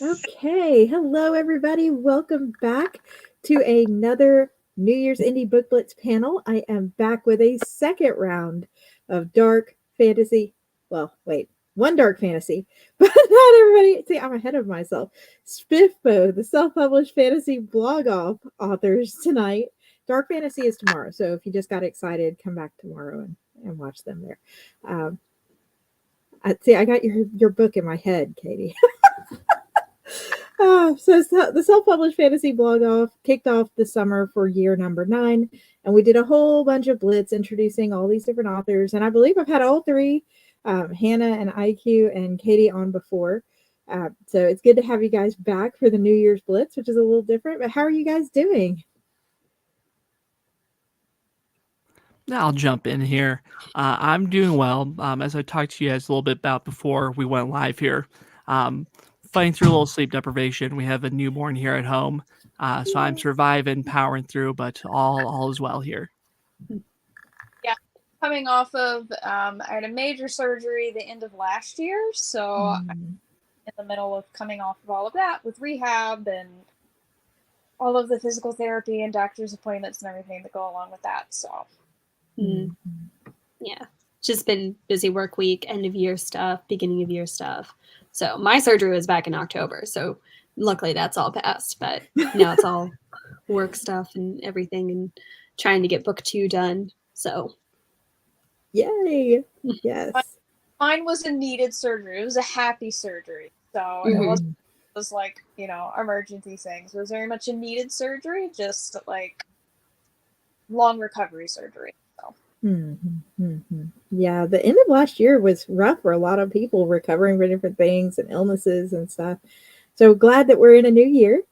Okay, hello everybody. Welcome back to another New Year's Indie Book Blitz panel. I am back with a second round of dark fantasy. Well, wait, one dark fantasy, but not everybody. See, I'm ahead of myself. SPFBO, the self-published fantasy blog off authors tonight. Dark fantasy is tomorrow, so if you just got excited, come back tomorrow and watch them there. I got your book in my head, Katie. So the self-published fantasy blog off kicked off this summer for year number 9, and we did a whole bunch of blitz introducing all these different authors. And I believe I've had all three, Hannah and IQ and Katie, on before. So it's good to have you guys back for the New Year's blitz, which is a little different. But how are you guys doing? I'll jump in here. I'm doing well. As I talked to you guys a little bit about before we went live here, fighting through a little sleep deprivation. We have a newborn here at home, so I'm surviving, powering through, but all is well here. Yeah, coming off of I had a major surgery the end of last year, so I'm in the middle of coming off of all of that with rehab and all of the physical therapy and doctor's appointments and everything that go along with that. So yeah, just been busy work week, end of year stuff, beginning of year stuff. So my surgery was back in October, so luckily that's all passed, but now it's all work stuff and everything and trying to get book 2 done. So Yay. Yes. Mine was a needed surgery. It was a happy surgery. So it was like, emergency things. It was very much a needed surgery, just like long recovery surgery. So. Yeah, the end of last year was rough for a lot of people recovering from different things and illnesses and stuff. So glad that we're in a new year.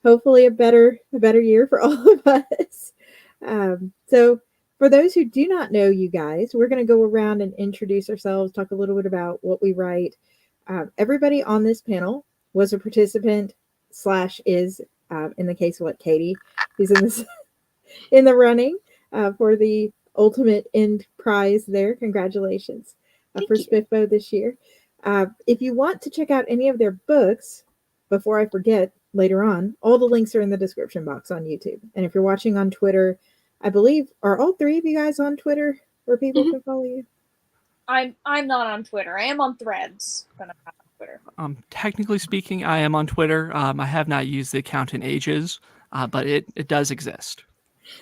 Hopefully a better year for all of us. So for those who do not know you guys, we're going to go around and introduce ourselves, talk a little bit about what we write. Everybody on this panel was a participant / is, in the case of Katie, who's in the running for the ultimate end prize there. Congratulations for SPFBO this year. If you want to check out any of their books, before I forget later on, all the links are in the description box on YouTube. And if you're watching on Twitter, I believe, are all three of you guys on Twitter where people can follow you? I'm not on Twitter. I am on Threads, but I'm not on Twitter. Technically speaking, I am on Twitter. I have not used the account in ages, but it does exist.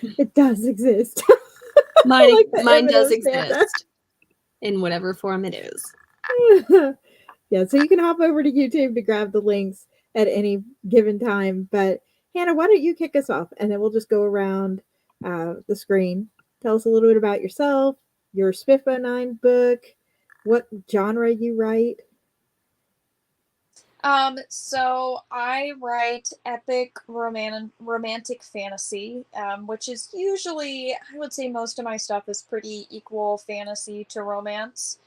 It does exist. Mine does exist in whatever form it is. Yeah, so you can hop over to YouTube to grab the links at any given time. But Hannah, why don't you kick us off, and then we'll just go around the screen. Tell us a little bit about yourself, your SPFBO 9 book, what genre you write. So I write epic romantic fantasy, which is usually, I would say most of my stuff is pretty equal fantasy to romance.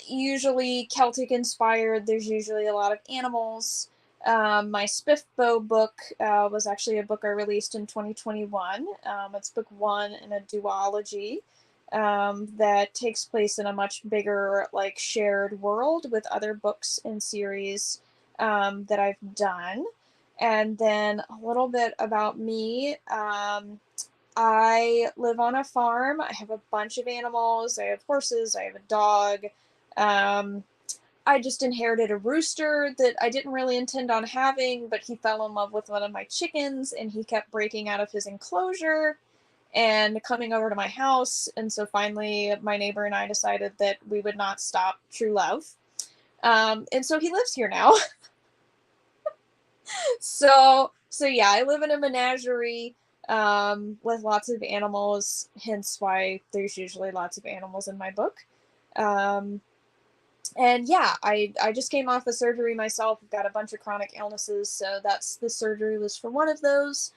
Usually Celtic inspired. There's usually a lot of animals. My SPFBO book was actually a book I released in 2021. It's book 1 in a duology. That takes place in a much bigger, like, shared world with other books and series that I've done. And then a little bit about me. I live on a farm. I have a bunch of animals. I have horses. I have a dog. I just inherited a rooster that I didn't really intend on having, but he fell in love with one of my chickens and he kept breaking out of his enclosure and coming over to my house. And so finally my neighbor and I decided that we would not stop true love. And so he lives here now. So yeah, I live in a menagerie with lots of animals, hence why there's usually lots of animals in my book. And yeah, I just came off a surgery myself. I've got a bunch of chronic illnesses, so the surgery was for one of those.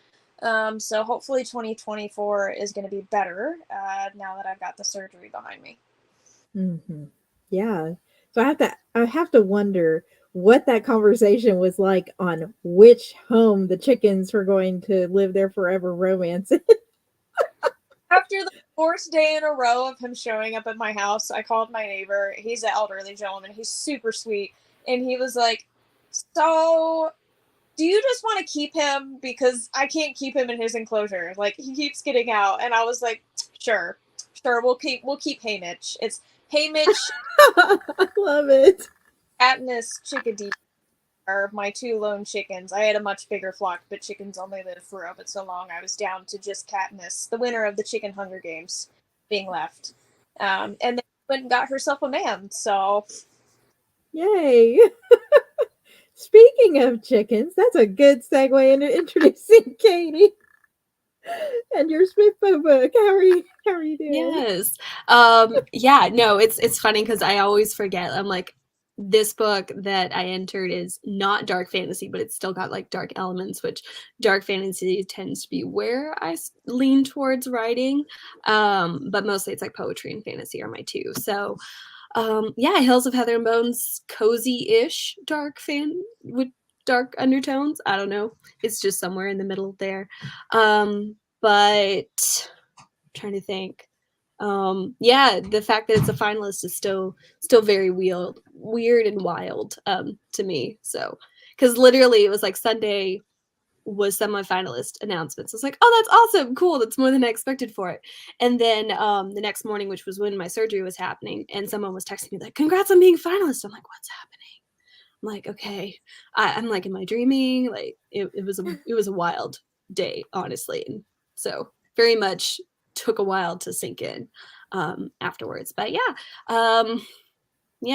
So hopefully 2024 is going to be better now that I've got the surgery behind me. Yeah. So I have to wonder what that conversation was like on which home the chickens were going to live their forever romance in. After the 4th day in a row of him showing up at my house, I called my neighbor. He's an elderly gentleman. He's super sweet. And he was like, So, do you just want to keep him? Because I can't keep him in his enclosure. Like, he keeps getting out. And I was like, sure, we'll keep Haymitch. It's Haymitch, I love it. Katniss, Chickadee are my 2 lone chickens. I had a much bigger flock, but chickens only live for but so long. I was down to just Katniss, the winner of the Chicken Hunger Games, being left. And then went and got herself a man, so... Yay. Speaking of chickens, that's a good segue into introducing Katie and your SPFBO book. How are you doing? Yes. Yeah, no, it's funny because I always forget. I'm like, this book that I entered is not dark fantasy, but it's still got like dark elements, which dark fantasy tends to be where I lean towards writing. But mostly it's like poetry and fantasy are my 2. So yeah, Hills of Heather and Bones, cozy-ish dark fan with dark undertones. I don't know. It's just somewhere in the middle there. But I'm trying to think. Yeah, the fact that it's a finalist is still very weird and wild to me. So, because literally it was like Sunday was semi-finalist announcements. I was like, oh, that's awesome, cool, that's more than I expected for it. And then the next morning, which was when my surgery was happening, and someone was texting me like, congrats on being finalist. I'm like, what's happening? I'm like, okay, I'm like, am I dreaming? Like it was a wild day, honestly. And so very much took a while to sink in afterwards. But yeah,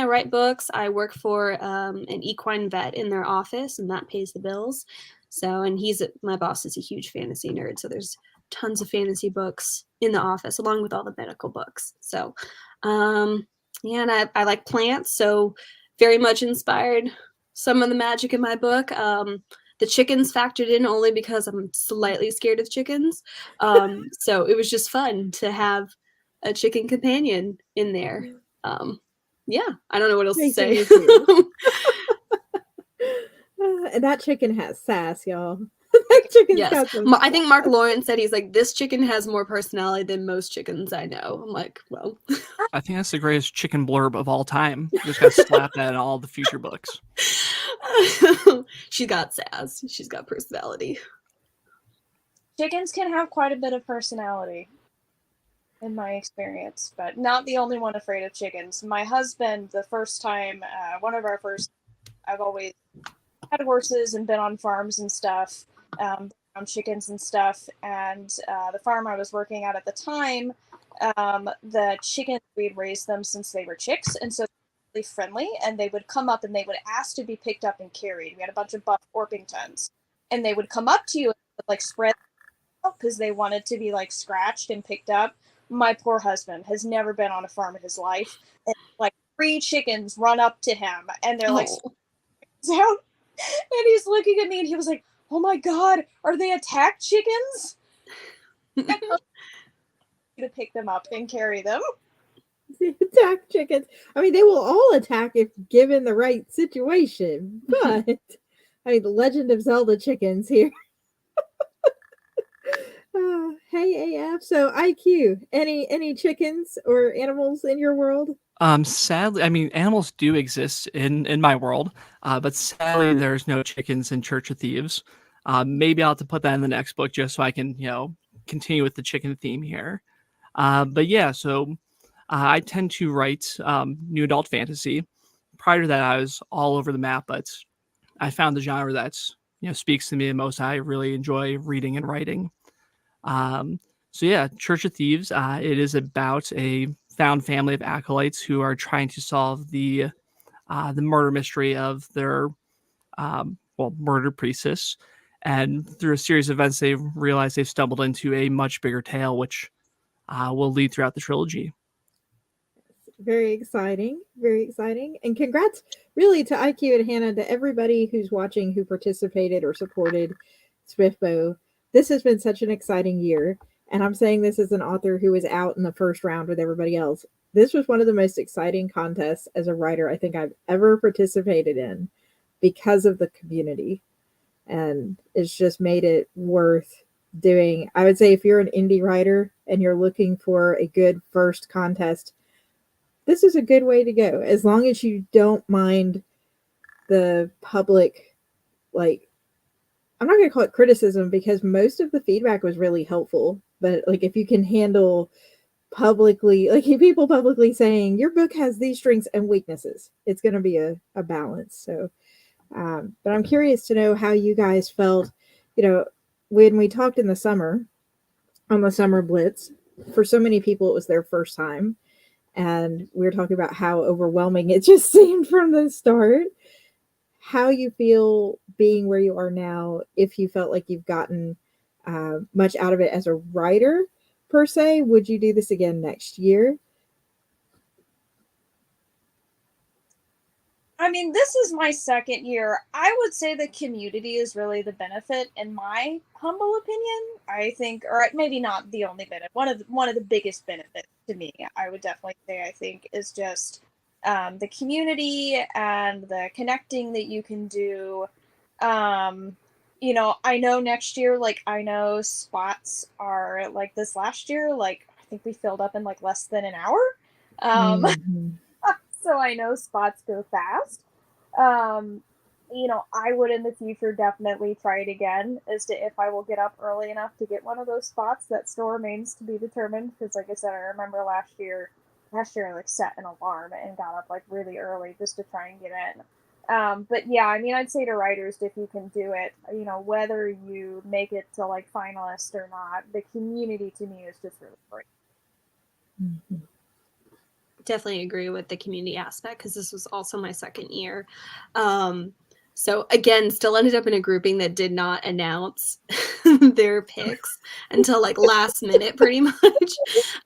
write books. I work for an equine vet in their office, and that pays the bills. So, and my boss is a huge fantasy nerd. So there's tons of fantasy books in the office, along with all the medical books. So, yeah, and I like plants. So very much inspired some of the magic in my book. The chickens factored in only because I'm slightly scared of chickens. So it was just fun to have a chicken companion in there. Yeah, I don't know what else to say. And that chicken has sass, y'all. That chicken's got some I think Mark Lawrence said, he's like, this chicken has more personality than most chickens I know. I'm like, well. I think that's the greatest chicken blurb of all time. Just got slapped that in all the future books. She's got sass. She's got personality. Chickens can have quite a bit of personality, in my experience, but not the only one afraid of chickens. My husband, the first time, one of our first, I've always had horses and been on farms and stuff, on chickens and stuff, and the farm I was working at the time, the chickens, we'd raised them since they were chicks, and so they were really friendly, and they would come up and they would ask to be picked up and carried. We had a bunch of buff Orpingtons, and they would come up to you and like spread out because they wanted to be like scratched and picked up. My poor husband has never been on a farm in his life, and like 3 chickens run up to him, and they're like, down. And he's looking at me and he was like, oh my God, are they attack chickens? To pick them up and carry them. Attack chickens. I mean, they will all attack if given the right situation. But I mean, the Legend of Zelda chickens here. Hey AF. So IQ, any chickens or animals in your world? Sadly, I mean, animals do exist in my world, but sadly, there's no chickens in Church of Thieves. Maybe I'll have to put that in the next book just so I can, continue with the chicken theme here. But yeah, so I tend to write new adult fantasy. Prior to that, I was all over the map, but I found the genre that speaks to me the most. I really enjoy reading and writing. So yeah, Church of Thieves. It is about a found family of acolytes who are trying to solve the murder mystery of their murdered priestess, and through a series of events, they realize they've stumbled into a much bigger tale, which will lead throughout the trilogy. Very exciting, and congrats really to IQ and Hannah, to everybody who's watching who participated or supported SPFBO. This has been such an exciting year. And I'm saying this as an author who was out in the first round with everybody else. This was one of the most exciting contests as a writer I think I've ever participated in because of the community. And it's just made it worth doing. I would say if you're an indie writer and you're looking for a good first contest, this is a good way to go. As long as you don't mind the public, like, I'm not going to call it criticism because most of the feedback was really helpful, but like if you can handle publicly, like people publicly saying your book has these strengths and weaknesses, it's going to be a balance. So, but I'm curious to know how you guys felt, when we talked in the summer on the summer blitz. For so many people, it was their first time. And we were talking about how overwhelming it just seemed from the start. How you feel being where you are now, if you felt like you've gotten much out of it as a writer per se. Would you do this again next year? I mean, this is my second year. I would say the community is really the benefit, in my humble opinion. I think, or maybe not the only benefit. One of the biggest benefits to me, I would definitely say, I think, is just the community and the connecting that you can do. I know next year, like, I know spots are like this last year, like, I think we filled up in like less than an hour. Mm-hmm. So I know spots go fast. I would in the future definitely try it again, as to if I will get up early enough to get one of those spots. That still remains to be determined, because like I said, I remember last year I like set an alarm and got up like really early just to try and get in. But yeah, I mean, I'd say to writers, if you can do it, whether you make it to like finalist or not, the community to me is just really great. Mm-hmm. Definitely agree with the community aspect, because this was also my second year. So again, still ended up in a grouping that did not announce their picks until like last minute, pretty much.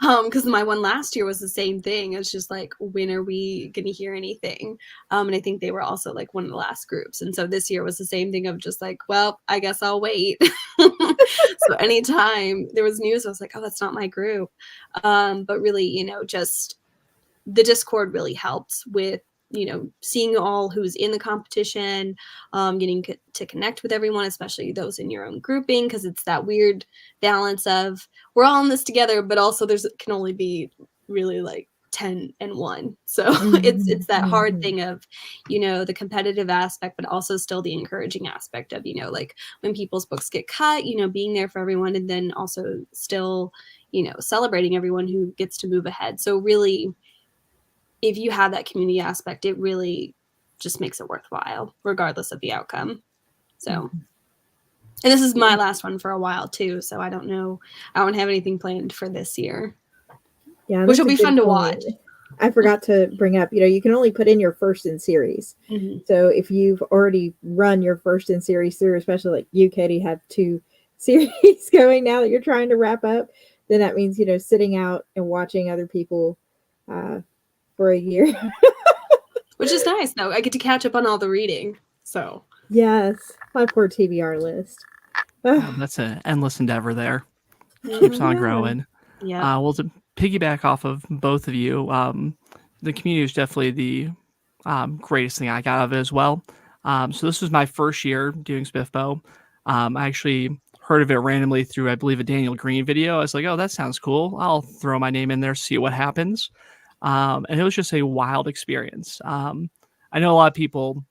Because my one last year was the same thing. It's just like, when are we going to hear anything? And I think they were also like one of the last groups. And so this year was the same thing of just like, well, I guess I'll wait. So anytime there was news, I was like, oh, that's not my group. But really, just the Discord really helps with, seeing all who's in the competition, getting to connect with everyone, especially those in your own grouping, because it's that weird balance of we're all in this together, but also can only be really like 10 and 1. So it's that hard thing of, the competitive aspect, but also still the encouraging aspect of, like when people's books get cut, being there for everyone, and then also still, celebrating everyone who gets to move ahead. So really, if you have that community aspect, it really just makes it worthwhile, regardless of the outcome. So, and this is my last one for a while too. So I don't know. I don't have anything planned for this year. Yeah, which will be fun to watch. I forgot to bring up, you can only put in your first in series. Mm-hmm. So if you've already run your first in series through, especially like you, Katie, have 2 series going now that you're trying to wrap up, then that means, sitting out and watching other people for a year. Which is nice, though. I get to catch up on all the reading. So yes, my poor TBR list. That's an endless endeavor there. Keeps on growing. Yeah. Well, to piggyback off of both of you, the community is definitely the greatest thing I got out of it as well. So this was my first year doing SPFBO. I actually heard of it randomly through, I believe, a Daniel Green video. I was like, oh, that sounds cool. I'll throw my name in there, see what happens. And it was just a wild experience. I know a lot of people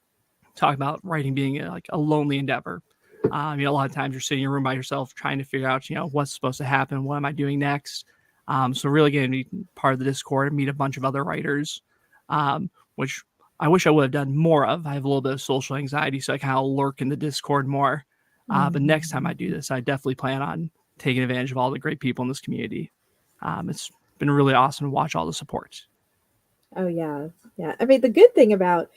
talk about writing being like a lonely endeavor. A lot of times you're sitting in your room by yourself trying to figure out, what's supposed to happen. What am I doing next? So really getting to be part of the Discord and meet a bunch of other writers, which I wish I would have done more of. I have a little bit of social anxiety, so I kind of lurk in the Discord more. But next time I do this, I definitely plan on taking advantage of all the great people in this community. It's been really awesome to watch all the support. Oh, yeah. Yeah. I mean, the good thing about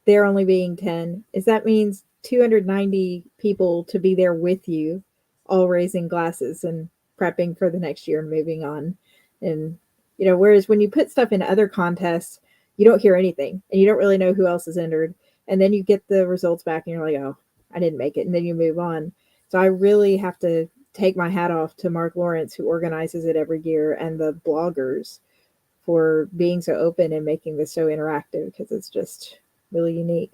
there only being 10 is that means 290 people to be there with you, all raising glasses and prepping for the next year and moving on. And, whereas when you put stuff in other contests, you don't hear anything and you don't really know who else is entered. And then you get the results back and you're like, oh, I didn't make it. And then you move on. So I really have to take my hat off to Mark Lawrence, who organizes it every year, and the bloggers for being so open and making this so interactive, because it's just really unique.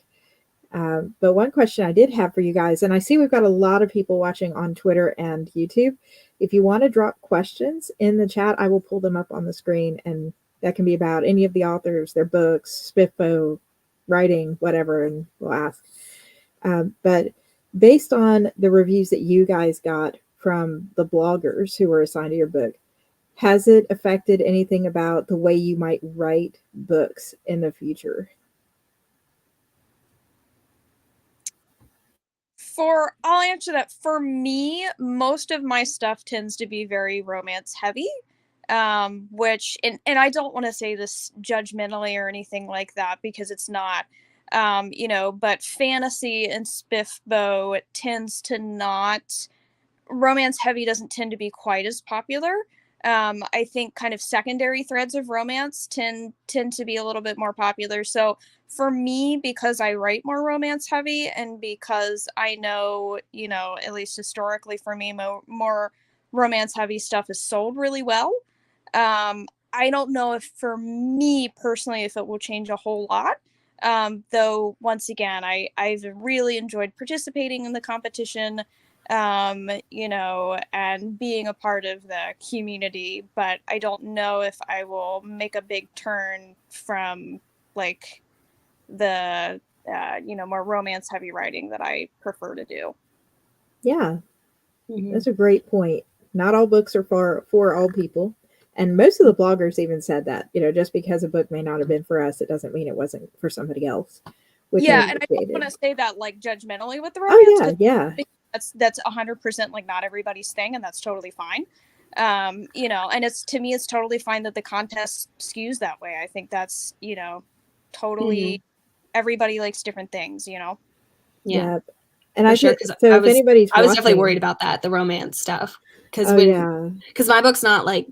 But one question I did have for you guys, and I see we've got a lot of people watching on Twitter and YouTube. If you want to drop questions in the chat, I will pull them up on the screen, and that can be about any of the authors, their books, SPFBO, writing, whatever, and we'll ask. But based on the reviews that you guys got from the bloggers who were assigned to your book, has it affected anything about the way you might write books in the future? I'll answer that. For me, most of my stuff tends to be very romance heavy. Which, and I don't want to say this judgmentally or anything like that, because it's not, but fantasy and SPFBO tends to not, romance heavy doesn't tend to be quite as popular. I think kind of secondary threads of romance tend to be a little bit more popular. So for me, because I write more romance heavy, and because I know, at least historically for me, more romance heavy stuff is sold really well. I don't know if for me personally, if it will change a whole lot. Though once again, I've really enjoyed participating in the competition, and being a part of the community, but I don't know if I will make a big turn from like the, more romance heavy writing that I prefer to do. Yeah, that's a great point. Not all books are for all people. And most of the bloggers even said that, just because a book may not have been for us, it doesn't mean it wasn't for somebody else. Yeah, and I don't want to say that like judgmentally with the romance. Oh yeah. That's 100% like not everybody's thing, and that's totally fine. And to me, it's totally fine that the contest skews that way. I think that's, totally, everybody likes different things, Yeah. And I sure, think, so if anybody's I was watching, definitely worried about that, the romance stuff. Because my book's not like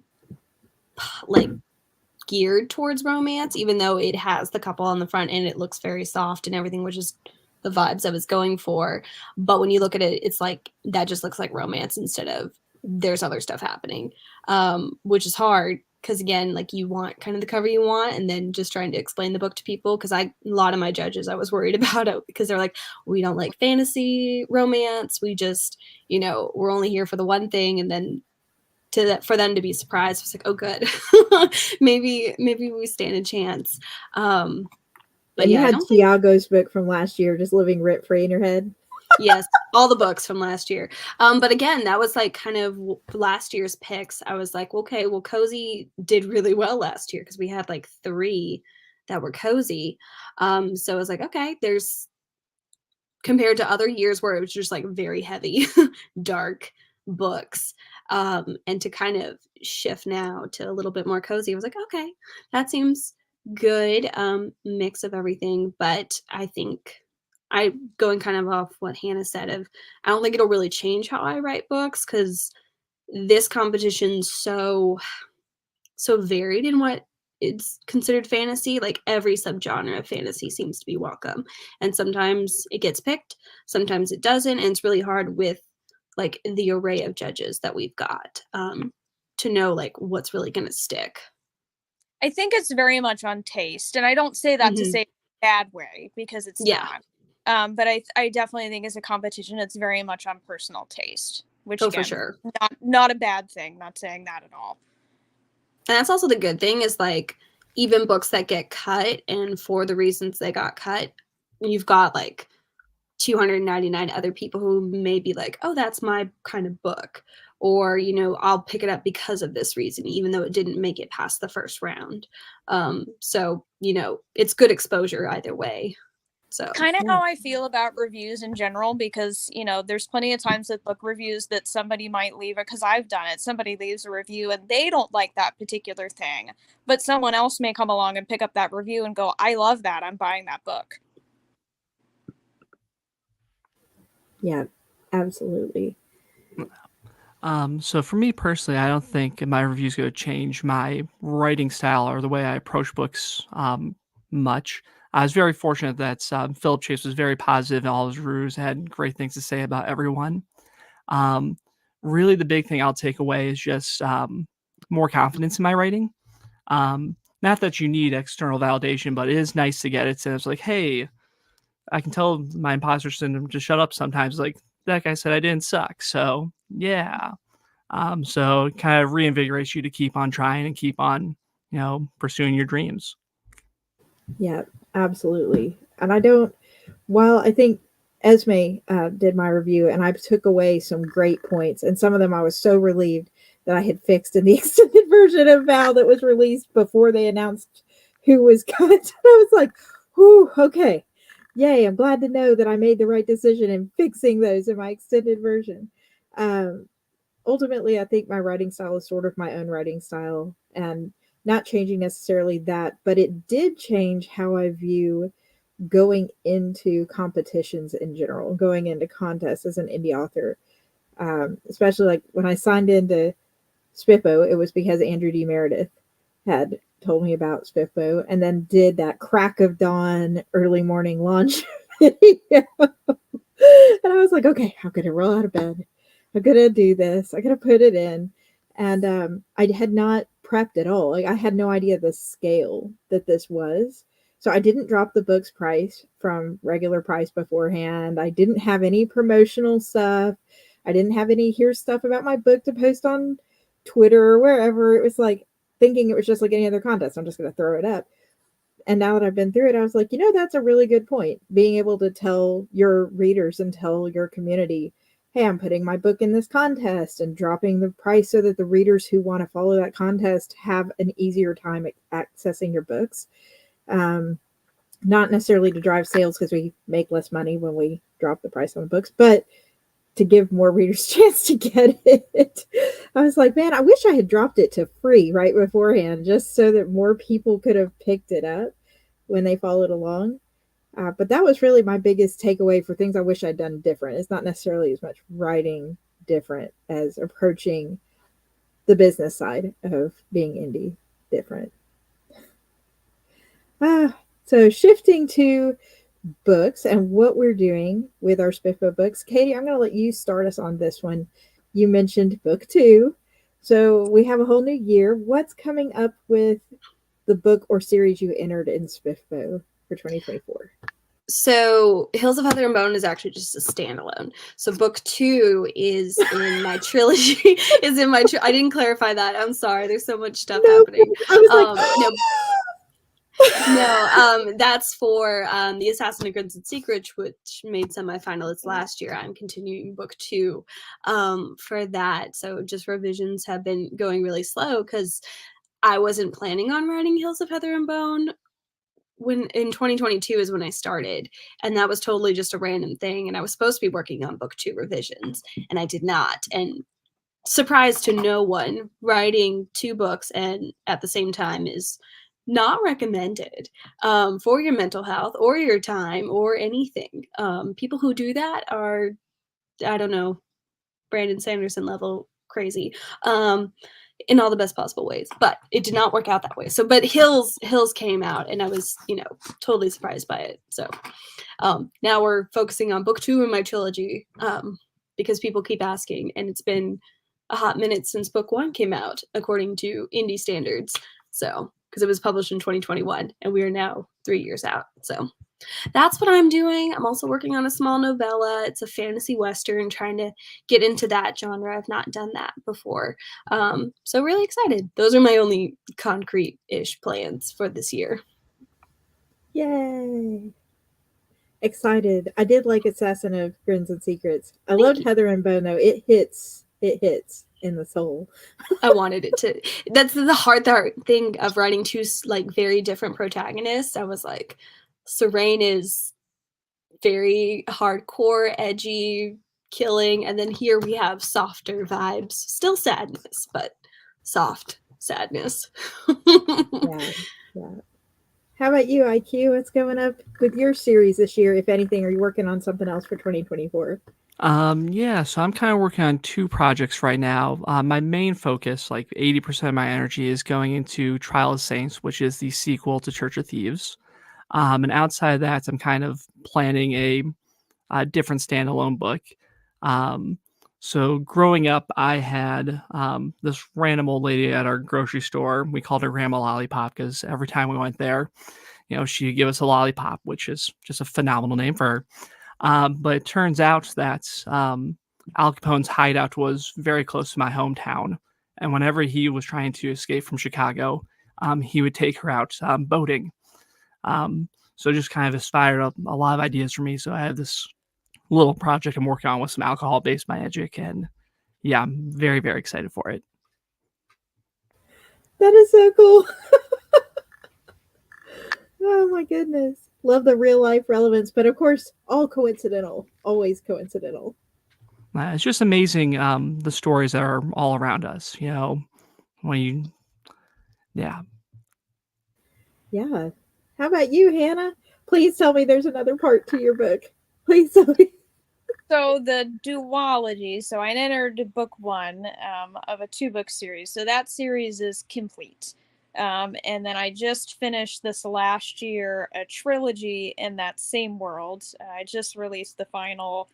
geared towards romance, even though it has the couple on the front and it looks very soft and everything, which is the vibes I was going for. But when you look at it, it's like that just looks like romance instead of there's other stuff happening, which is hard because, again, like you want kind of the cover you want, and then just trying to explain the book to people, because a lot of my judges, I was worried about it because they're like, we don't like fantasy romance, we just, we're only here for the one thing, and then for them to be surprised, it's like, oh good, maybe we stand a chance. But you had Tiago's book from last year just living rent free in your head. Yes, all the books from last year. But again, that was like kind of last year's picks. I was like, okay, well, cozy did really well last year because we had like 3 that were cozy. So I was like, okay, there's, compared to other years where it was just like very heavy, dark books, and to kind of shift now to a little bit more cozy, I was like, okay, that seems good, mix of everything. But I think going kind of off what Hannah said, I don't think it'll really change how I write books, because this competition's so varied in what it's considered fantasy. Like every subgenre of fantasy seems to be welcome, and sometimes it gets picked, sometimes it doesn't, and it's really hard with like the array of judges that we've got, to know like what's really going to stick. I think it's very much on taste, and I don't say that to say bad way, because it's not. But I definitely think as a competition, it's very much on personal taste, which again, for sure, not a bad thing. Not saying that at all. And that's also the good thing, is like even books that get cut, and for the reasons they got cut, you've got like 299 other people who may be like, oh, that's my kind of book, or I'll pick it up because of this reason, even though it didn't make it past the first round. So it's good exposure either way. So kind of how I feel about reviews in general, because there's plenty of times with book reviews that somebody might leave it, because I've done it, somebody leaves a review and they don't like that particular thing, but someone else may come along and pick up that review and go, I love that, I'm buying that book. Yeah, absolutely. So for me personally, I don't think my review is going to change my writing style or the way I approach books much. I was very fortunate that Philip Chase was very positive in all his reviews, had great things to say about everyone. Really, the big thing I'll take away is just more confidence in my writing. Not that you need external validation, but it is nice to get it. So it's like, hey, I can tell my imposter syndrome to shut up sometimes. Like, that guy said I didn't suck. So yeah. So it kind of reinvigorates you to keep on trying and keep on, pursuing your dreams. Yeah, absolutely. And I don't, while I think Esme did my review and I took away some great points, and some of them I was so relieved that I had fixed in the extended version of Val that was released before they announced who was cut. I was like, whew, okay. Yay, I'm glad to know that I made the right decision in fixing those in my extended version. Um, Ultimately, I think my writing style is sort of my own writing style and not changing necessarily that, but it did change how I view going into competitions in general, going into contests as an indie author. Especially like when I signed into SPFBO, it was because Andrew D. Meredith had told me about SPFBO and then did that crack of dawn early morning launch video. And I was like, okay, I'm gonna roll out of bed. I'm gonna do this. I'm gonna put it in. And I had not prepped at all. Like I had no idea the scale that this was. So I didn't drop the book's price from regular price beforehand. I didn't have any promotional stuff. I didn't have any here's stuff about my book to post on Twitter or wherever. It was like thinking it was just like any other contest. I'm just gonna throw it up. And now that I've been through it, I was like, that's a really good point. Being able to tell your readers and tell your community, hey, I'm putting my book in this contest and dropping the price so that the readers who want to follow that contest have an easier time accessing your books. Not necessarily to drive sales because we make less money when we drop the price on the books, but to give more readers a chance to get it. I was like, man, I wish I had dropped it to free right beforehand just so that more people could have picked it up when they followed along. But that was really my biggest takeaway for things I wish I'd done different. It's not necessarily as much writing different as approaching the business side of being indie different. So shifting to books and what we're doing with our SPFBO books. Katie, I'm going to let you start us on this one. You mentioned book 2. So we have a whole new year. What's coming up with the book or series you entered in SPFBO for 2024? So Hills of Heather and Bone is actually just a standalone. So book 2 is in my trilogy. I didn't clarify that. I'm sorry. There's so much stuff happening. I was like, no, that's for The Assassin of Crimson Secret, which made semifinalists last year. I'm continuing book 2 for that. So just revisions have been going really slow because I wasn't planning on writing Hills of Heather and Bone. When in 2022 is when I started, and that was totally just a random thing. And I was supposed to be working on book 2 revisions, and I did not. And surprise to no one, writing 2 books and at the same time is not recommended for your mental health or your time or anything. People who do that are, I don't know, Brandon Sanderson level crazy. In all the best possible ways, but it did not work out that way. So, but Hills came out, and I was, totally surprised by it. So, now we're focusing on book 2 in my trilogy, because people keep asking, and it's been a hot minute since book 1 came out, according to indie standards. So, because it was published in 2021, and we are now 3 years out. So, that's what I'm doing. I'm also working on a small novella. It's a fantasy western, trying to get into that genre. I've not done that before. So really excited. Those are my only concrete-ish plans for this year. Yay. Excited. I did like Assassin of Crimson Secrets. I loved Heather and Bone though. It hits in the soul. I wanted it to. That's the hard thing of writing 2 very different protagonists. I was like, Serene is very hardcore, edgy, killing, and then here we have softer vibes. Still sadness, but soft sadness. Yeah. How about you, IQ? What's going up with your series this year, if anything? Are you working on something else for 2024? Yeah, so I'm kind of working on 2 projects right now. My main focus, like 80% of my energy, is going into Trial of Saints, which is the sequel to Church of Thieves. And outside of that, I'm kind of planning a different standalone book. So growing up, I had this random old lady at our grocery store. We called her Grandma Lollipop because every time we went there, she'd give us a lollipop, which is just a phenomenal name for her. But it turns out that Al Capone's hideout was very close to my hometown. And whenever he was trying to escape from Chicago, he would take her out boating. So it just kind of inspired a lot of ideas for me. So I have this little project I'm working on with some alcohol-based magic, and yeah, I'm very, very excited for it. That is so cool. Oh my goodness. Love the real life relevance, but of course, all coincidental, always coincidental. It's just amazing, the stories that are all around us, you know, when you, yeah. Yeah. How about you, Hannah? Please tell me there's another part to your book. Please tell me. So the duology. So I entered book 1 of a 2-book series. So that series is complete. And then I just finished this last year a trilogy in that same world. I just released the final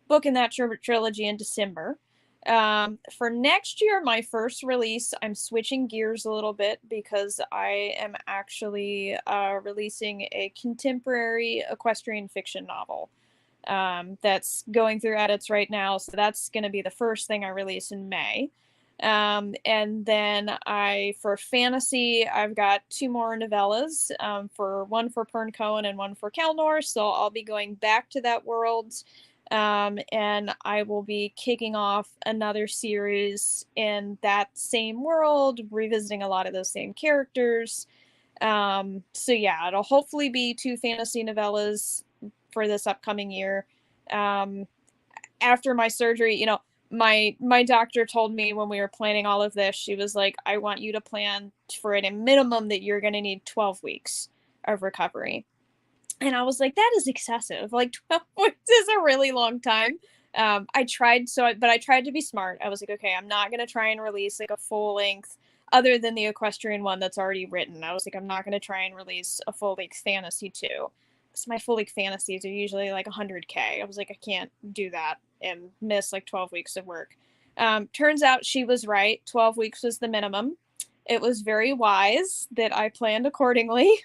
book in that trilogy in December. For next year, my first release, I'm switching gears a little bit because I am actually releasing a contemporary equestrian fiction novel that's going through edits right now. So that's going to be the first thing I release in May. And then for fantasy, I've got 2 more novellas, for one for Pern Cohen and one for Kelnor. So I'll be going back to that world. And I will be kicking off another series in that same world, revisiting a lot of those same characters. So yeah, it'll hopefully be 2 fantasy novellas for this upcoming year. After my surgery, you know, my doctor told me when we were planning all of this, she was like, I want you to plan for it a minimum that you're going to need 12 weeks of recovery. And I was like, that is excessive. Like 12 weeks is a really long time. I tried to be smart. I was like, okay, I'm not going to try and release like a full length other than the equestrian one that's already written. I was like, I'm not going to try and release a full length fantasy too. So my full length fantasies are usually like 100K. I was like, I can't do that and miss like 12 weeks of work. Turns out she was right. 12 weeks was the minimum. It was very wise that I planned accordingly.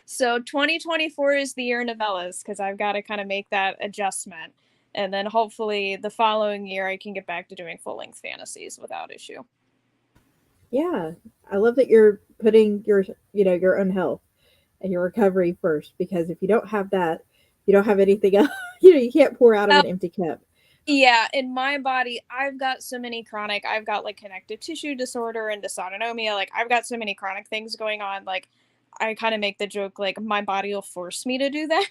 So 2024 is the year novellas because I've got to kind of make that adjustment. And then hopefully the following year I can get back to doing full-length fantasies without issue. Yeah. I love that you're putting your own health and your recovery first, because if you don't have that, you don't have anything else. You can't pour out of an empty cup. Yeah, in my body, I've got so many I've got like connective tissue disorder and dysautonomia. Like I've got so many chronic things going on. Like I kind of make the joke, like my body will force me to do that.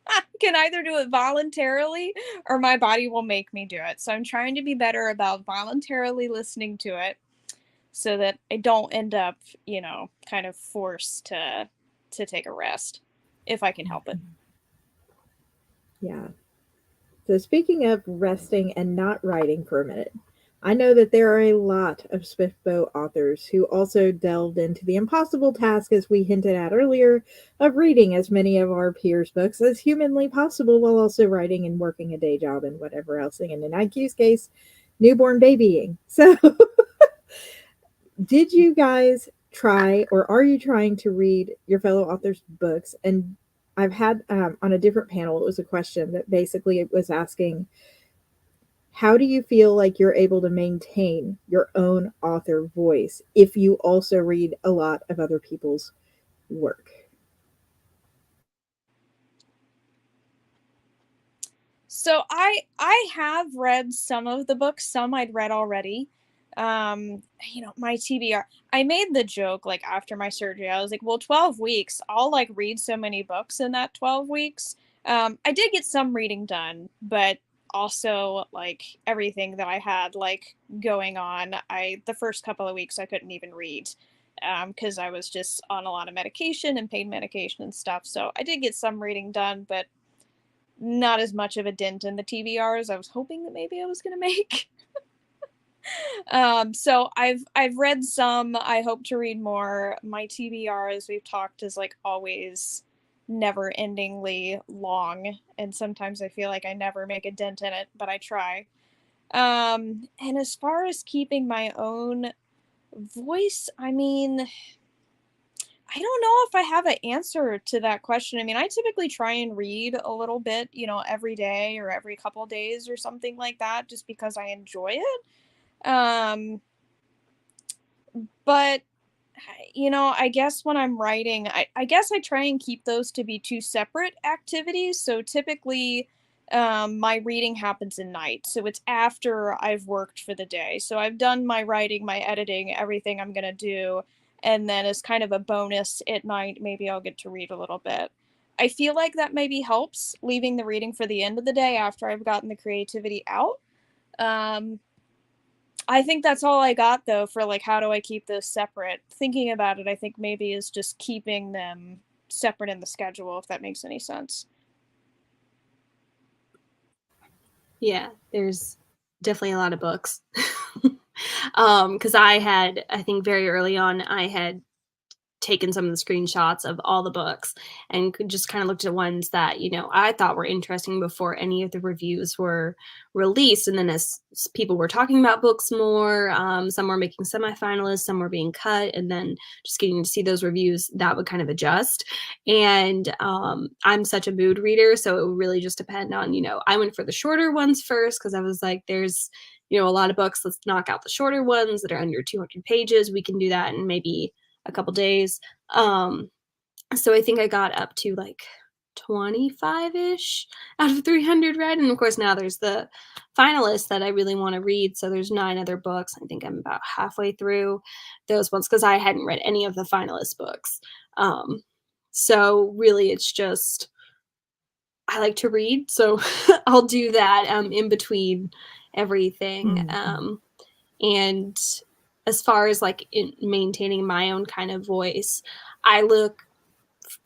I can either do it voluntarily or my body will make me do it. So I'm trying to be better about voluntarily listening to it so that I don't end up, you know, kind of forced to take a rest if I can help it. Yeah. So speaking of resting and not writing for a minute, I know that there are a lot of SPFBO authors who also delved into the impossible task, as we hinted at earlier, of reading as many of our peers' books as humanly possible while also writing and working a day job and whatever else. And in IQ's case, newborn babying. So did you guys try, or are you trying to read your fellow authors' books? And I've had on a different panel, it was a question that basically it was asking, how do you feel like you're able to maintain your own author voice if you also read a lot of other people's work? So I have read some of the books, some I'd read already. You know, my TBR, I made the joke like after my surgery, I was like, well, 12 weeks, I'll like read so many books in that 12 weeks. I did get some reading done, but also like everything that I had like going on, the first couple of weeks I couldn't even read because I was just on a lot of medication and pain medication and stuff. So I did get some reading done, but not as much of a dent in the TBR as I was hoping that maybe I was going to make. So I've read some. I hope to read more. My TBR, as we've talked, is like always never-endingly long, and sometimes I feel like I never make a dent in it, but I try. And as far as keeping my own voice, I mean, I don't know if I have an answer to that question. I mean, I typically try and read a little bit, you know, every day or every couple days or something like that, just because I enjoy it. But I guess when I'm writing, I guess I try and keep those to be two separate activities. So typically, my reading happens at night. So it's after I've worked for the day. So I've done my writing, my editing, everything I'm going to do. And then as kind of a bonus at night, maybe I'll get to read a little bit. I feel like that maybe helps leaving the reading for the end of the day after I've gotten the creativity out. Um, I think that's all I got though for like how do I keep this separate. Thinking about it, I think maybe is just keeping them separate in the schedule, if that makes any sense. Yeah, there's definitely a lot of books. Because I think very early on, I had taken some of the screenshots of all the books and just kind of looked at ones that, I thought were interesting before any of the reviews were released. And then as people were talking about books more, some were making semifinalists, some were being cut, and then just getting to see those reviews, that would kind of adjust. And I'm such a mood reader, so it would really just depend on, I went for the shorter ones first because I was like, there's, a lot of books. Let's knock out the shorter ones that are under 200 pages. We can do that in maybe a couple days. So I think I got up to like 25-ish out of 300 read. And of course now there's the finalists that I really want to read. So there's 9 other books. I think I'm about halfway through those ones because I hadn't read any of the finalist books. So really it's just, I like to read. So I'll do that in between everything. And as far as like maintaining my own kind of voice,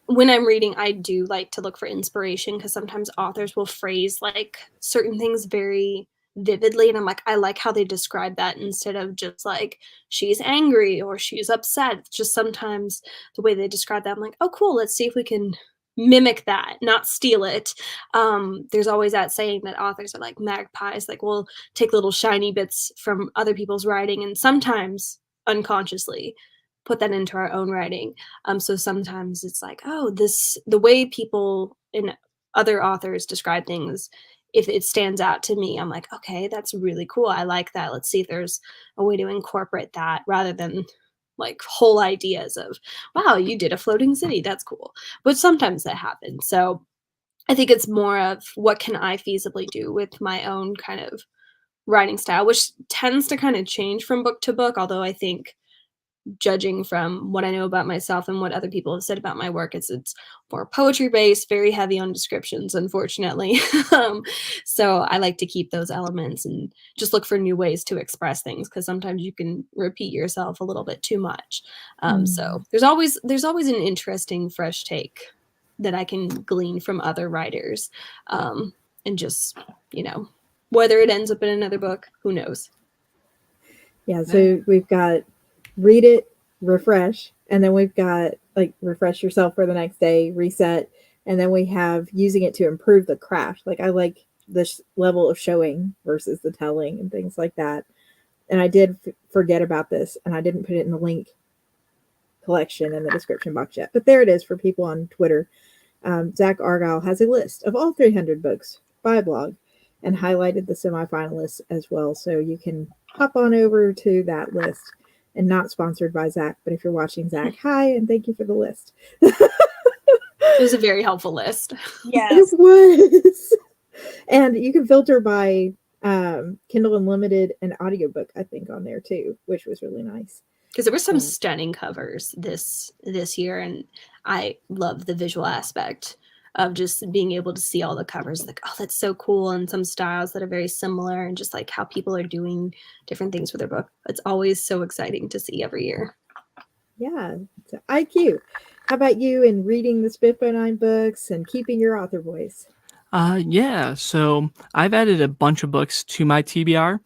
when I'm reading, I do like to look for inspiration because sometimes authors will phrase like certain things very vividly. And I'm like, I like how they describe that instead of just like, she's angry or she's upset. Just sometimes the way they describe that, I'm like, oh, cool. Let's see if we can mimic that, not steal it. There's always that saying that authors are like magpies, like we'll take little shiny bits from other people's writing and sometimes unconsciously put that into our own writing. So sometimes it's like, oh, the way people and other authors describe things, if it stands out to me, I'm like, okay, that's really cool. I like that. Let's see if there's a way to incorporate that rather than like whole ideas of, wow, you did a floating city. That's cool. But sometimes that happens. So I think it's more of what can I feasibly do with my own kind of writing style, which tends to kind of change from book to book. Although I think judging from what I know about myself and what other people have said about my work, it's more poetry based, very heavy on descriptions, unfortunately. So I like to keep those elements and just look for new ways to express things because sometimes you can repeat yourself a little bit too much. So there's always an interesting fresh take that I can glean from other writers, and just whether it ends up in another book, who knows? Yeah, so we've got read it, refresh, and then we've got like refresh yourself for the next day, reset, and then we have using it to improve the craft. Like I like this level of showing versus the telling and things like that. And I did forget about this, and I didn't put it in the link collection in the description box yet, but there it is for people on Twitter. Zach Argyle has a list of all 300 books by blog and highlighted the semifinalists as well, so you can hop on over to that list. And not sponsored by Zach, but if you're watching, Zach, hi, and thank you for the list. It was a very helpful list. Yes. It was. And you can filter by Kindle Unlimited and audiobook, I think, on there too, which was really nice. Because there were some stunning covers this year, and I love the visual aspect of just being able to see all the covers, like, oh, that's so cool, and some styles that are very similar, and just like how people are doing different things with their book. It's always so exciting to see every year. Yeah. So IQ. How about you in reading the SPFBO 9 books and keeping your author voice? Yeah, so I've added a bunch of books to my TBR,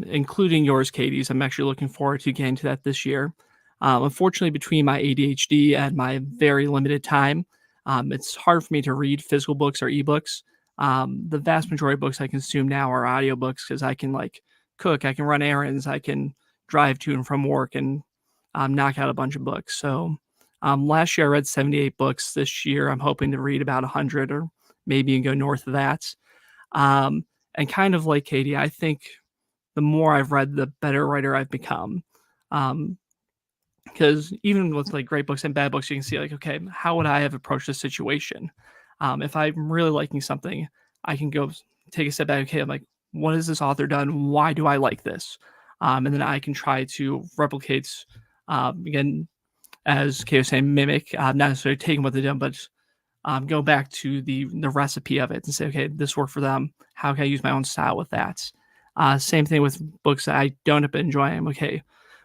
including yours, Katie's. I'm actually looking forward to getting to that this year. Unfortunately, between my ADHD and my very limited time, it's hard for me to read physical books or ebooks. The vast majority of books I consume now are audiobooks because I can like cook, I can run errands, I can drive to and from work and knock out a bunch of books. So last year I read 78 books. This year I'm hoping to read about 100 or maybe even go north of that. And kind of like Katie, I think the more I've read, the better writer I've become. because even with like great books and bad books, you can see like, okay, how would I have approached this situation? If I'm really liking something, I can go take a step back. Okay, I'm like, what has this author done? Why do I like this? And then I can try to replicate, again, as Kay was saying, mimic, not necessarily taking what they've done, but go back to the recipe of it and say, okay, this worked for them. How can I use my own style with that? Same thing with books that I don't end up enjoying. Okay,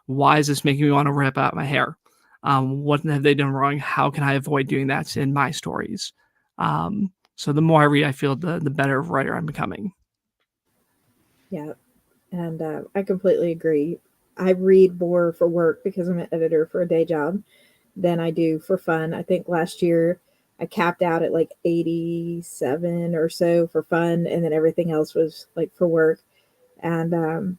why is this making me want to rip out my hair? What have they done wrong? How can I avoid doing that in my stories? So the more I read, I feel the better writer I'm becoming. Yeah, and I completely agree. I read more for work because I'm an editor for a day job than I do for fun. I think last year I capped out at like 87 or so for fun, and then everything else was like for work. And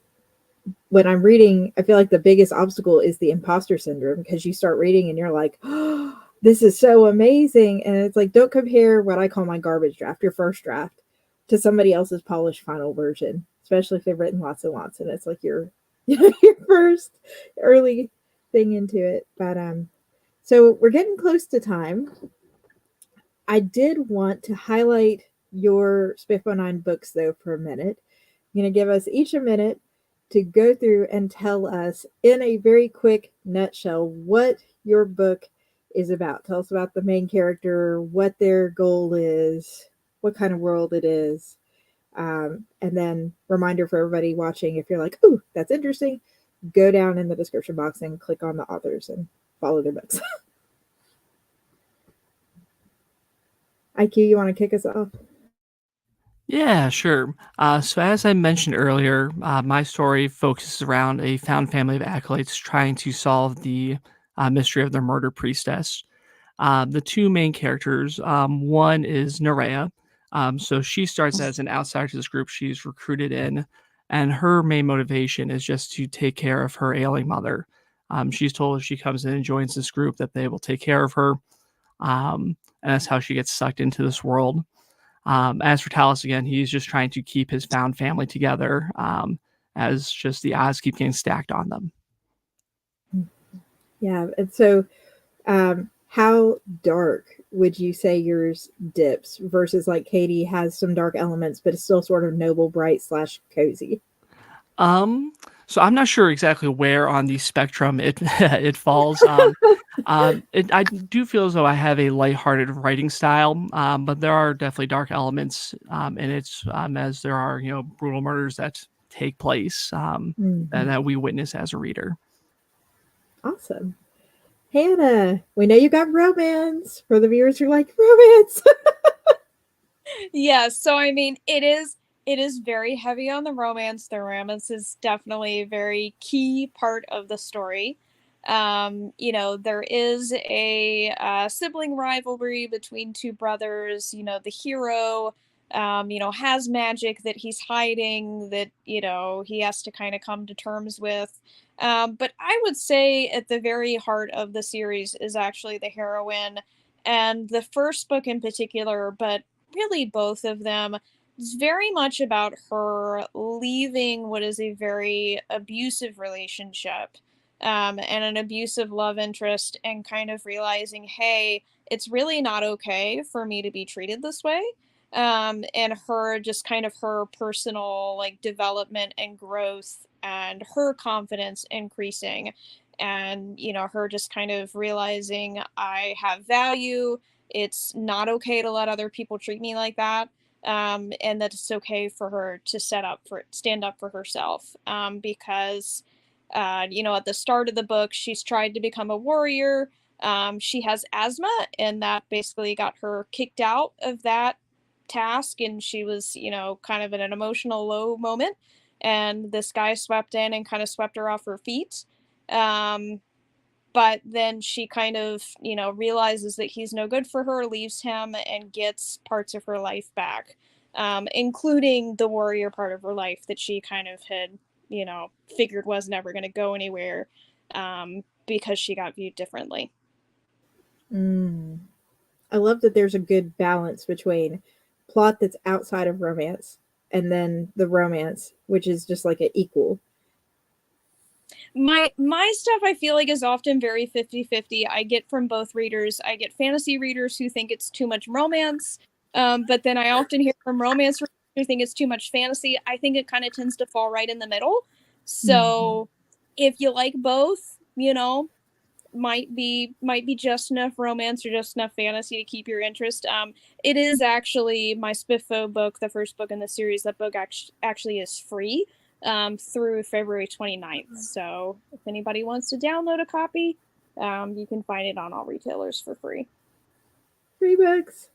when I'm reading, I feel like the biggest obstacle is the imposter syndrome because you start reading and you're like, oh, this is so amazing. And it's like, don't compare what I call my garbage draft, your first draft, to somebody else's polished final version, especially if they've written lots and lots. And it's like your, your first early thing into it. But so we're getting close to time. I did want to highlight your SPFBO 9 books, though, for a minute. You're going to give us each a minute to go through and tell us in a very quick nutshell what your book is about. Tell us about the main character, what their goal is, what kind of world it is. And then reminder for everybody watching, if you're like, oh, that's interesting, go down in the description box and click on the authors and follow their books. IQ, you want to kick us off? Yeah, sure. So as I mentioned earlier, my story focuses around a found family of acolytes trying to solve the mystery of their murder priestess. The two main characters, one is Nerea. So she starts as an outsider to this group she's recruited in, and her main motivation is just to take care of her ailing mother. She's told if she comes in and joins this group that they will take care of her, and that's how she gets sucked into this world. As for Talos, again, he's just trying to keep his found family together, as just the odds keep getting stacked on them. Yeah, and so how dark would you say yours dips versus like Katie has some dark elements, but it's still sort of noble, bright / cozy? So I'm not sure exactly where on the spectrum it it falls. I do feel as though I have a lighthearted writing style, but there are definitely dark elements in it, as there are brutal murders that take place, that we witness as a reader. Awesome. Hannah, we know you got romance for the viewers who like romance. Yeah, so I mean, it is very heavy on the romance. The romance is definitely a very key part of the story. There is a sibling rivalry between two brothers. The hero, has magic that he's hiding that, he has to kind of come to terms with. But I would say at the very heart of the series is actually the heroine, and the first book in particular, but really both of them. It's very much about her leaving what is a very abusive relationship, and an abusive love interest, and kind of realizing, hey, it's really not okay for me to be treated this way. And her just kind of her personal like development and growth and her confidence increasing, and her just kind of realizing I have value. It's not okay to let other people treat me like that. And that it's okay for her to stand up for herself. Because, at the start of the book, she's tried to become a warrior. She has asthma, and that basically got her kicked out of that task. And she was, kind of in an emotional low moment. And this guy swept in and kind of swept her off her feet. But then she kind of, realizes that he's no good for her, leaves him, and gets parts of her life back, including the warrior part of her life that she kind of had, figured was never going to go anywhere, because she got viewed differently. I love that there's a good balance between plot that's outside of romance and then the romance, which is just like an equal. My stuff I feel like is often very 50-50. I get from both readers. I get fantasy readers who think it's too much romance, but then I often hear from romance readers who think it's too much fantasy. I think it kind of tends to fall right in the middle. So if you like both, might be just enough romance or just enough fantasy to keep your interest. It is actually my SPFBO book, the first book in the series. That book actually is free through February 29th. So if anybody wants to download a copy, you can find it on all retailers for free. Free books.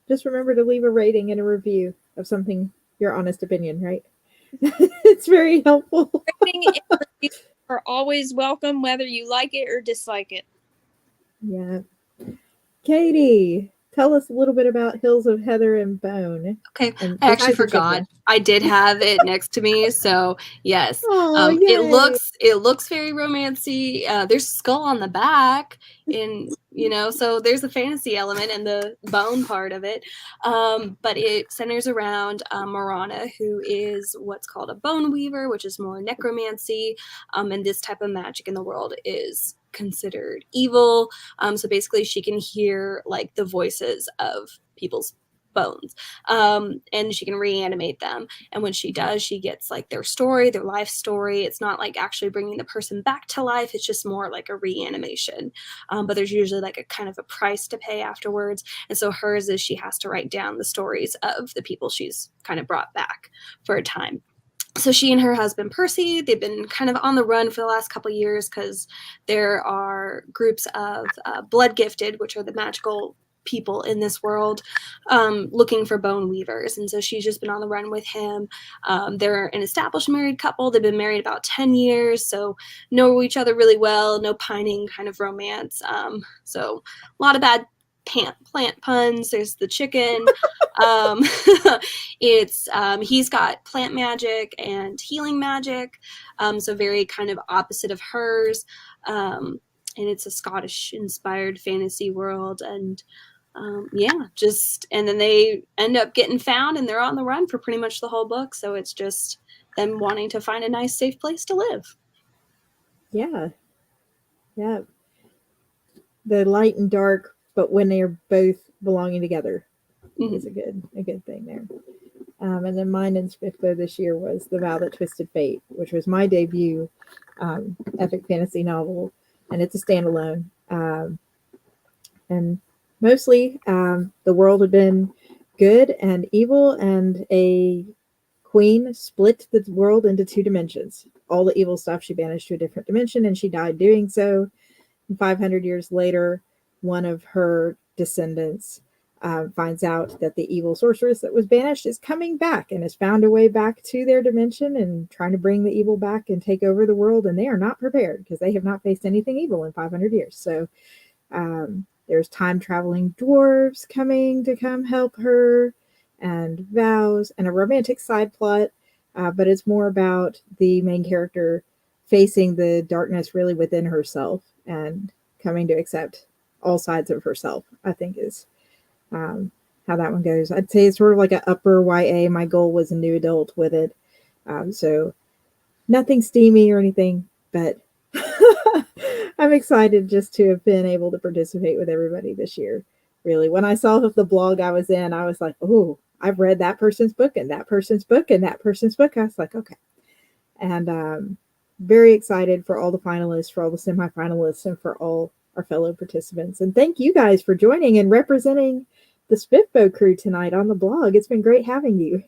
Just remember to leave a rating and a review of something, your honest opinion, right? It's very helpful. Rating and reviews are always welcome, whether you like it or dislike it. Yeah. Katie, tell us a little bit about Hills of Heather and Bone. Okay, And I actually besides the forgot. chicken. I did have it next to me, so yes. Oh, it looks very romancy. There's a skull on the back, so there's the fantasy element and the bone part of it. But it centers around Marana, who is what's called a bone weaver, which is more necromancy. And this type of magic in the world is considered evil. So basically she can hear like the voices of people's bones, and she can reanimate them, and when she does, she gets like their story, their life story. It's not like actually bringing the person back to life, it's just more like a reanimation, but there's usually like a kind of a price to pay afterwards. And so hers is she has to write down the stories of the people she's kind of brought back for a time. So she and her husband Percy, they've been kind of on the run for the last couple of years because there are groups of blood gifted, which are the magical people in this world, looking for bone weavers. And so she's just been on the run with him. They're an established married couple. They've been married about 10 years, so know each other really well. No pining kind of romance. So a lot of bad plant puns. There's the chicken. He's got plant magic and healing magic, so very kind of opposite of hers. And it's a Scottish inspired fantasy world. And and then they end up getting found and they're on the run for pretty much the whole book. So it's just them wanting to find a nice, safe place to live. Yeah. The light and dark, but when they're both belonging together, is a good thing there. And then mine in SPFBO this year was The Vow That Twisted Fate, which was my debut epic fantasy novel, and it's a standalone. And mostly the world had been good and evil, and a queen split the world into two dimensions. All the evil stuff she banished to a different dimension, and she died doing so. And 500 years later, one of her descendants finds out that the evil sorceress that was banished is coming back and has found a way back to their dimension and trying to bring the evil back and take over the world. And they are not prepared because they have not faced anything evil in 500 years. So there's time traveling dwarves coming to come help her, and vows, and a romantic side plot. But it's more about the main character facing the darkness really within herself and coming to accept all sides of herself, I think is how that one goes. I'd say it's sort of like an upper YA. My goal was a new adult with it. So nothing steamy or anything, but I'm excited just to have been able to participate with everybody this year. Really, when I saw the blog I was in, I was like, oh, I've read that person's book and that person's book and that person's book. I was like, okay. And very excited for all the finalists, for all the semifinalists, and for all our fellow participants. And thank you guys for joining and representing the SPFBO crew tonight on the blog. It's been great having you.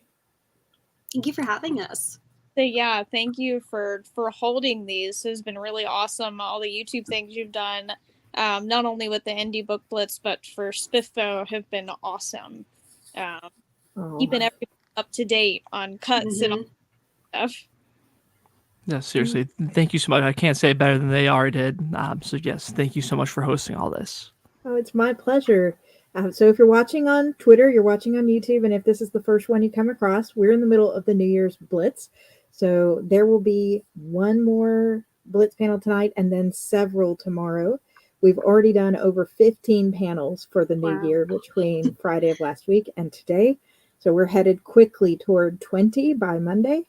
Thank you for having us. So yeah, thank you for holding these. This has been really awesome. All the YouTube things you've done, not only with the Indie Book Blitz, but for SPFBO have been awesome. Keeping everyone up to date on cuts and all stuff. Yeah, seriously, thank you so much. I can't say it better than they already did. So yes, thank you so much for hosting all this. Oh, it's my pleasure. So if you're watching on Twitter, you're watching on YouTube, and if this is the first one you come across, we're in the middle of the New Year's Blitz. So there will be one more Blitz panel tonight and then several tomorrow. We've already done over 15 panels for the new year between Friday of last week and today. So we're headed quickly toward 20 by Monday.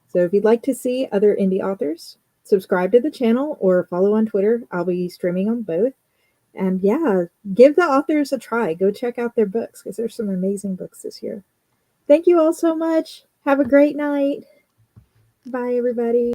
So if you'd like to see other indie authors, subscribe to the channel or follow on Twitter. I'll be streaming on both. And yeah, give the authors a try. Go check out their books because there's some amazing books this year. Thank you all so much. Have a great night. Bye, everybody.